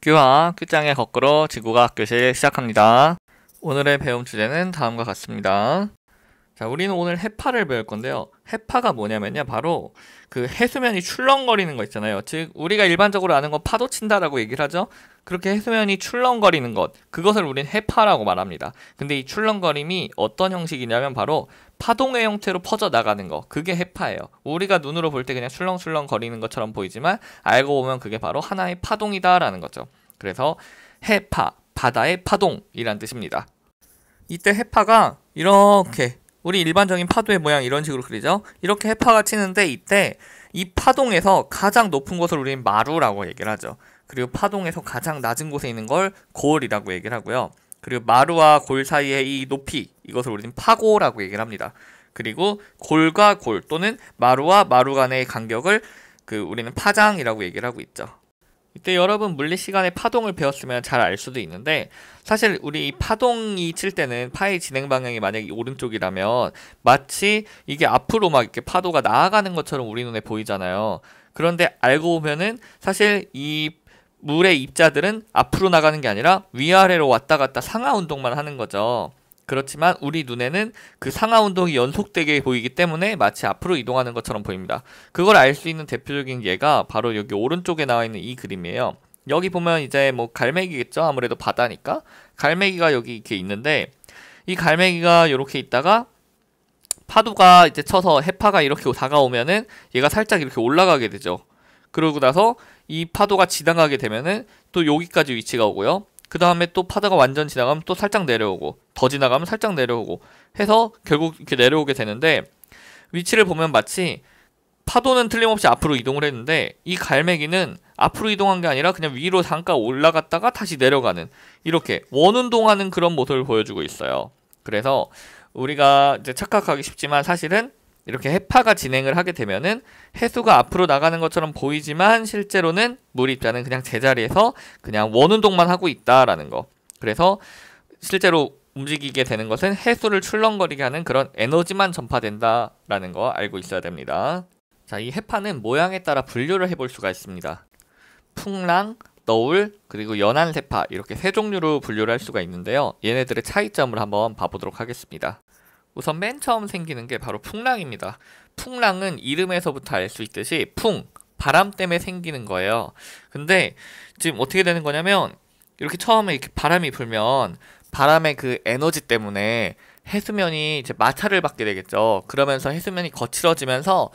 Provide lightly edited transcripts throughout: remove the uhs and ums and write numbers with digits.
규화, 규장의 거꾸로 지구과학 교실 시작합니다. 오늘의 배움 주제는 다음과 같습니다. 자, 우리는 오늘 해파를 배울 건데요. 해파가 뭐냐면요. 바로 그 해수면이 출렁거리는 거 있잖아요. 즉, 우리가 일반적으로 아는 건 파도 친다라고 얘기를 하죠. 그렇게 해수면이 출렁거리는 것, 그것을 우리는 해파라고 말합니다. 근데 이 출렁거림이 어떤 형식이냐면 바로 파동의 형태로 퍼져나가는 거, 그게 해파예요. 우리가 눈으로 볼 때 그냥 출렁출렁 거리는 것처럼 보이지만 알고 보면 그게 바로 하나의 파동이다라는 거죠. 그래서 해파, 바다의 파동이란 뜻입니다. 이때 해파가 이렇게 우리 일반적인 파도의 모양 이런 식으로 그리죠. 이렇게 해파가 치는데 이때 이 파동에서 가장 높은 곳을 우리는 마루라고 얘기를 하죠. 그리고 파동에서 가장 낮은 곳에 있는 걸 골이라고 얘기를 하고요. 그리고 마루와 골 사이의 이 높이, 이것을 우리는 파고라고 얘기를 합니다. 그리고 골과 골 또는 마루와 마루 간의 간격을 우리는 파장이라고 얘기를 하고 있죠. 이때 여러분 물리 시간에 파동을 배웠으면 잘 알 수도 있는데, 사실 우리 이 파동이 칠 때는 파의 진행 방향이 만약에 오른쪽이라면 마치 이게 앞으로 막 이렇게 파도가 나아가는 것처럼 우리 눈에 보이잖아요. 그런데 알고 보면은 사실 이 물의 입자들은 앞으로 나가는 게 아니라 위아래로 왔다 갔다 상하 운동만 하는 거죠. 그렇지만 우리 눈에는 그 상하 운동이 연속되게 보이기 때문에 마치 앞으로 이동하는 것처럼 보입니다. 그걸 알 수 있는 대표적인 예가 바로 여기 오른쪽에 나와 있는 이 그림이에요. 여기 보면 이제 뭐 갈매기겠죠? 아무래도 바다니까. 갈매기가 여기 이렇게 있는데, 이 갈매기가 이렇게 있다가 파도가 이제 쳐서 해파가 이렇게 다가오면은 얘가 살짝 이렇게 올라가게 되죠. 그러고 나서 이 파도가 지나가게 되면은 또 여기까지 위치가 오고요. 그 다음에 또 파도가 완전 지나가면 또 살짝 내려오고, 더 지나가면 살짝 내려오고 해서 결국 이렇게 내려오게 되는데, 위치를 보면 마치 파도는 틀림없이 앞으로 이동을 했는데 이 갈매기는 앞으로 이동한 게 아니라 그냥 위로 잠깐 올라갔다가 다시 내려가는, 이렇게 원운동하는 그런 모습을 보여주고 있어요. 그래서 우리가 이제 착각하기 쉽지만 사실은 이렇게 해파가 진행을 하게 되면은 해수가 앞으로 나가는 것처럼 보이지만 실제로는 물 입자는 그냥 제자리에서 그냥 원운동만 하고 있다라는 거. 그래서 실제로 움직이게 되는 것은 해수를 출렁거리게 하는 그런 에너지만 전파된다라는 거 알고 있어야 됩니다. 자, 이 해파는 모양에 따라 분류를 해볼 수가 있습니다. 풍랑, 너울, 그리고 연안세파, 이렇게 세 종류로 분류를 할 수가 있는데요. 얘네들의 차이점을 한번 봐보도록 하겠습니다. 우선 맨 처음 생기는 게 바로 풍랑입니다. 풍랑은 이름에서부터 알 수 있듯이 바람 때문에 생기는 거예요. 근데 지금 어떻게 되는 거냐면, 이렇게 처음에 이렇게 바람이 불면 바람의 그 에너지 때문에 해수면이 이제 마찰을 받게 되겠죠. 그러면서 해수면이 거칠어지면서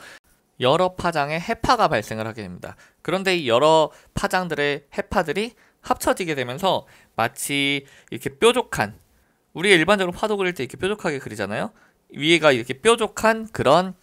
여러 파장의 해파가 발생을 하게 됩니다. 그런데 이 여러 파장들의 해파들이 합쳐지게 되면서 마치 이렇게 뾰족한, 우리가 일반적으로 파도 그릴 때 이렇게 뾰족하게 그리잖아요. 위에가 이렇게 뾰족한 그런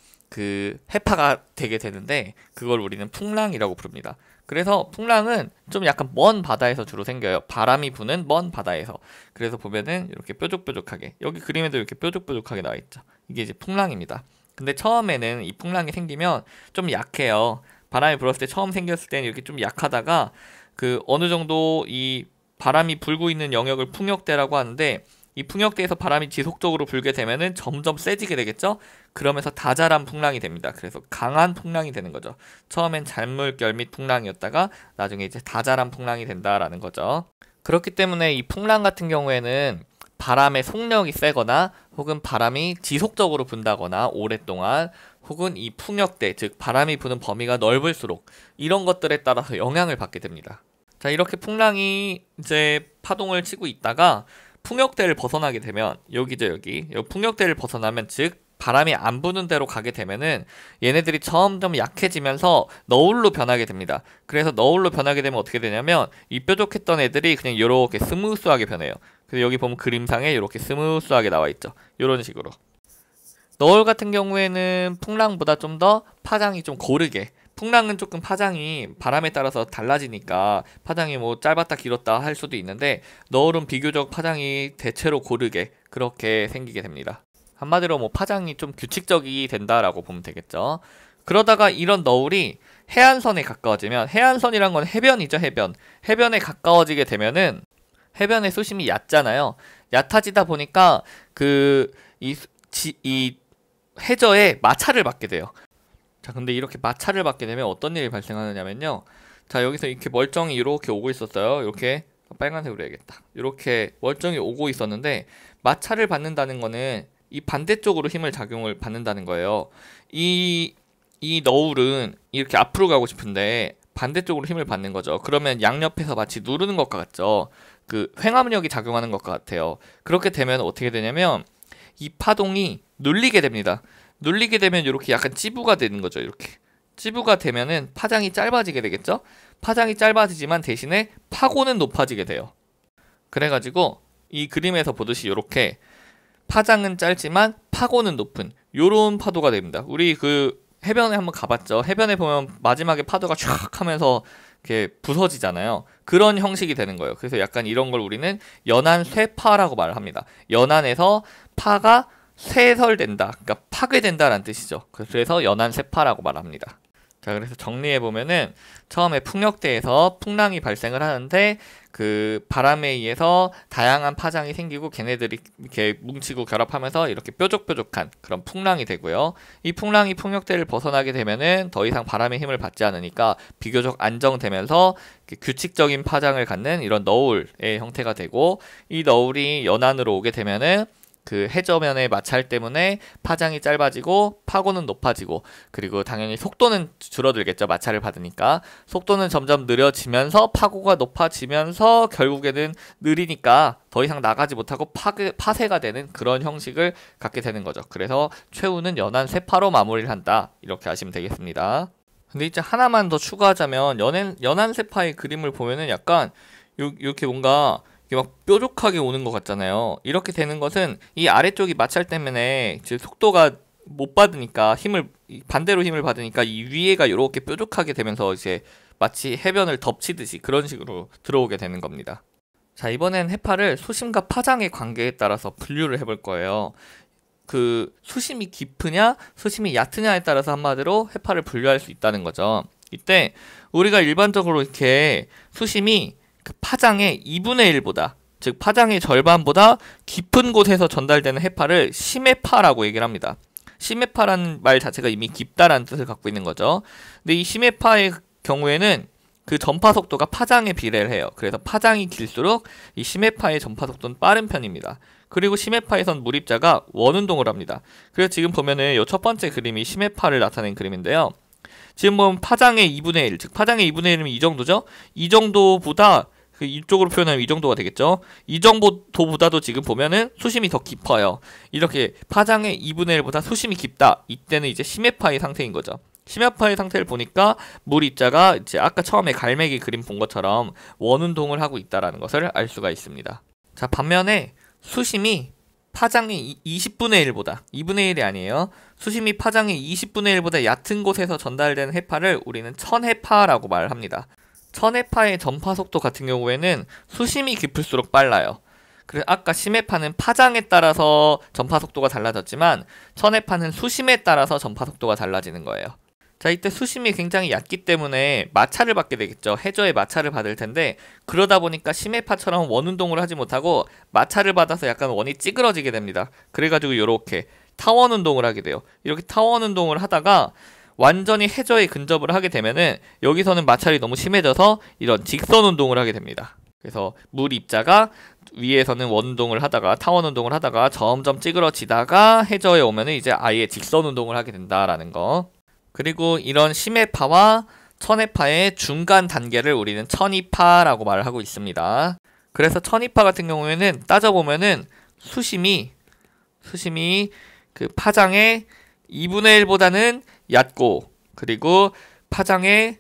해파가 되게 되는데, 그걸 우리는 풍랑이라고 부릅니다. 그래서 풍랑은 좀 약간 먼 바다에서 주로 생겨요. 바람이 부는 먼 바다에서. 그래서 보면은 이렇게 뾰족뾰족하게, 여기 그림에도 이렇게 뾰족뾰족하게 나와 있죠. 이게 이제 풍랑입니다. 근데 처음에는 이 풍랑이 생기면 좀 약해요. 바람이 불었을 때 처음 생겼을 때는 이렇게 좀 약하다가 어느 정도 이 바람이 불고 있는 영역을 풍역대라고 하는데, 이 풍역대에서 바람이 지속적으로 불게 되면은 점점 세지게 되겠죠? 그러면서 다자란 풍랑이 됩니다. 그래서 강한 풍랑이 되는 거죠. 처음엔 잔물결 및 풍랑이었다가 나중에 이제 다자란 풍랑이 된다라는 거죠. 그렇기 때문에 이 풍랑 같은 경우에는 바람의 속력이 세거나 혹은 바람이 지속적으로 분다거나 오랫동안, 혹은 이 풍역대, 즉 바람이 부는 범위가 넓을수록 이런 것들에 따라서 영향을 받게 됩니다. 자, 이렇게 풍랑이 이제 파동을 치고 있다가 풍역대를 벗어나게 되면, 여기죠, 여기 풍역대를 벗어나면, 즉 바람이 안 부는 대로 가게 되면은 얘네들이 점점 약해지면서 너울로 변하게 됩니다. 그래서 너울로 변하게 되면 어떻게 되냐면, 이 뾰족했던 애들이 그냥 이렇게 스무스하게 변해요. 그래서 여기 보면 그림상에 이렇게 스무스하게 나와 있죠. 이런 식으로. 너울 같은 경우에는 풍랑보다 좀 더 파장이 좀 고르게, 풍랑은 조금 파장이 바람에 따라서 달라지니까 파장이 뭐 짧았다 길었다 할 수도 있는데, 너울은 비교적 파장이 대체로 고르게 그렇게 생기게 됩니다. 한마디로 뭐 파장이 좀 규칙적이 된다라고 보면 되겠죠. 그러다가 이런 너울이 해안선에 가까워지면, 해안선이란 건 해변이죠, 해변. 해변에 가까워지게 되면은 해변의 수심이 얕잖아요. 얕아지다 보니까 이 해저에 마찰을 받게 돼요. 자, 근데 이렇게 마찰을 받게 되면 어떤 일이 발생하느냐면요. 자, 여기서 이렇게 멀쩡히 이렇게 오고 있었어요. 이렇게 빨간색으로 해야겠다. 이렇게 멀쩡히 오고 있었는데 마찰을 받는다는 거는 이 반대쪽으로 힘을 작용을 받는다는 거예요. 이 너울은 이렇게 앞으로 가고 싶은데 반대쪽으로 힘을 받는 거죠. 그러면 양옆에서 마치 누르는 것과 같죠. 그 횡압력이 작용하는 것과 같아요. 그렇게 되면 어떻게 되냐면 이 파동이 눌리게 됩니다. 눌리게 되면 이렇게 약간 찌부가 되는 거죠. 이렇게 찌부가 되면은 파장이 짧아지게 되겠죠. 파장이 짧아지지만 대신에 파고는 높아지게 돼요. 그래가지고 이 그림에서 보듯이 이렇게 파장은 짧지만 파고는 높은 요런 파도가 됩니다. 우리 그 해변에 한번 가봤죠. 해변에 보면 마지막에 파도가 쫙 하면서 이렇게 부서지잖아요. 그런 형식이 되는 거예요. 그래서 약간 이런 걸 우리는 연안 쇠파라고 말을 합니다. 연안에서 파가 쇠설된다, 그러니까 파괴된다라는 뜻이죠. 그래서 연안 쇠파라고 말합니다. 자, 그래서 정리해보면은 처음에 풍력대에서 풍랑이 발생을 하는데 그 바람에 의해서 다양한 파장이 생기고 걔네들이 이렇게 뭉치고 결합하면서 이렇게 뾰족뾰족한 그런 풍랑이 되고요. 이 풍랑이 풍력대를 벗어나게 되면은 더 이상 바람의 힘을 받지 않으니까 비교적 안정되면서 규칙적인 파장을 갖는 이런 너울의 형태가 되고, 이 너울이 연안으로 오게 되면은 그 해저면의 마찰 때문에 파장이 짧아지고 파고는 높아지고, 그리고 당연히 속도는 줄어들겠죠. 마찰을 받으니까 속도는 점점 느려지면서 파고가 높아지면서 결국에는 느리니까 더 이상 나가지 못하고 파쇄가 되는 그런 형식을 갖게 되는 거죠. 그래서 최후는 연안 쇠파로 마무리를 한다, 이렇게 아시면 되겠습니다. 근데 이제 하나만 더 추가하자면 연안 쇠파의 그림을 보면은 약간 이렇게 뭔가 이게 막 뾰족하게 오는 것 같잖아요. 이렇게 되는 것은 이 아래쪽이 마찰 때문에 이제 속도가 못 받으니까 반대로 힘을 받으니까 이 위에가 이렇게 뾰족하게 되면서 이제 마치 해변을 덮치듯이 그런 식으로 들어오게 되는 겁니다. 자, 이번엔 해파를 수심과 파장의 관계에 따라서 분류를 해볼 거예요. 그 수심이 깊으냐 수심이 얕으냐에 따라서 한마디로 해파를 분류할 수 있다는 거죠. 이때 우리가 일반적으로 이렇게 수심이 그 파장의 2분의 1보다, 즉 파장의 절반보다 깊은 곳에서 전달되는 해파를 심해파라고 얘기를 합니다. 심해파라는 말 자체가 이미 깊다라는 뜻을 갖고 있는 거죠. 근데 이 심해파의 경우에는 그 전파 속도가 파장에 비례를 해요. 그래서 파장이 길수록 이 심해파의 전파 속도는 빠른 편입니다. 그리고 심해파에선 물입자가 원운동을 합니다. 그래서 지금 보면은 이 첫 번째 그림이 심해파를 나타낸 그림인데요. 지금 보면 파장의 2분의 1, 즉 파장의 2분의 1이면 이 정도죠? 이 정도보다 이쪽으로 표현하면 이 정도가 되겠죠. 이 정도보다도 지금 보면은 수심이 더 깊어요. 이렇게 파장의 2분의 1보다 수심이 깊다. 이때는 이제 심해파의 상태인 거죠. 심해파의 상태를 보니까 물 입자가 이제 아까 처음에 갈매기 그림 본 것처럼 원운동을 하고 있다라는 것을 알 수가 있습니다. 자, 반면에 수심이 파장의 20분의 1보다, 2분의 1이 아니에요. 수심이 파장의 20분의 1보다 얕은 곳에서 전달되는 해파를 우리는 천해파라고 말합니다. 천해파의 전파 속도 같은 경우에는 수심이 깊을수록 빨라요. 그래서 아까 심해파는 파장에 따라서 전파 속도가 달라졌지만 천해파는 수심에 따라서 전파 속도가 달라지는 거예요. 자, 이때 수심이 굉장히 얕기 때문에 마찰을 받게 되겠죠. 해저에 마찰을 받을 텐데, 그러다 보니까 심해파처럼 원운동을 하지 못하고 마찰을 받아서 약간 원이 찌그러지게 됩니다. 그래가지고 이렇게 타원 운동을 하게 돼요. 이렇게 타원 운동을 하다가 완전히 해저에 근접을 하게 되면은 여기서는 마찰이 너무 심해져서 이런 직선 운동을 하게 됩니다. 그래서 물 입자가 위에서는 원운동을 하다가 타원 운동을 하다가 점점 찌그러지다가 해저에 오면은 이제 아예 직선 운동을 하게 된다라는 거. 그리고 이런 심해파와 천해파의 중간 단계를 우리는 천이파라고 말을 하고 있습니다. 그래서 천이파 같은 경우에는 따져보면은 수심이 그 파장의 2분의 1보다는 얕고, 그리고 파장의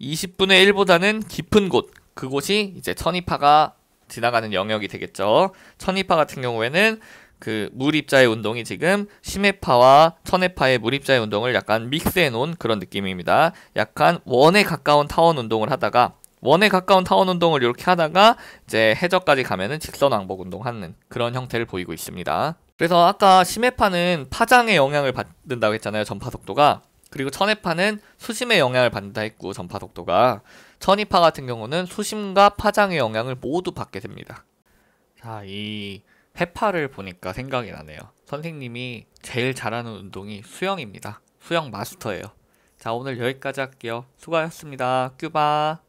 20분의 1보다는 깊은 곳, 그곳이 이제 천이파가 지나가는 영역이 되겠죠. 천이파 같은 경우에는 그 물입자의 운동이 지금 심해파와 천해파의 물입자의 운동을 약간 믹스해 놓은 그런 느낌입니다. 약간 원에 가까운 타원 운동을 하다가 이렇게 하다가 이제 해저까지 가면은 직선 왕복 운동하는 그런 형태를 보이고 있습니다. 그래서 아까 심해파는 파장의 영향을 받는다고 했잖아요. 전파 속도가. 그리고 천해파는 수심의 영향을 받는다 했고, 전파 속도가. 천이파 같은 경우는 수심과 파장의 영향을 모두 받게 됩니다. 자, 이 해파를 보니까 생각이 나네요. 선생님이 제일 잘하는 운동이 수영입니다. 수영 마스터예요. 자, 오늘 여기까지 할게요. 수고하셨습니다. 큐바.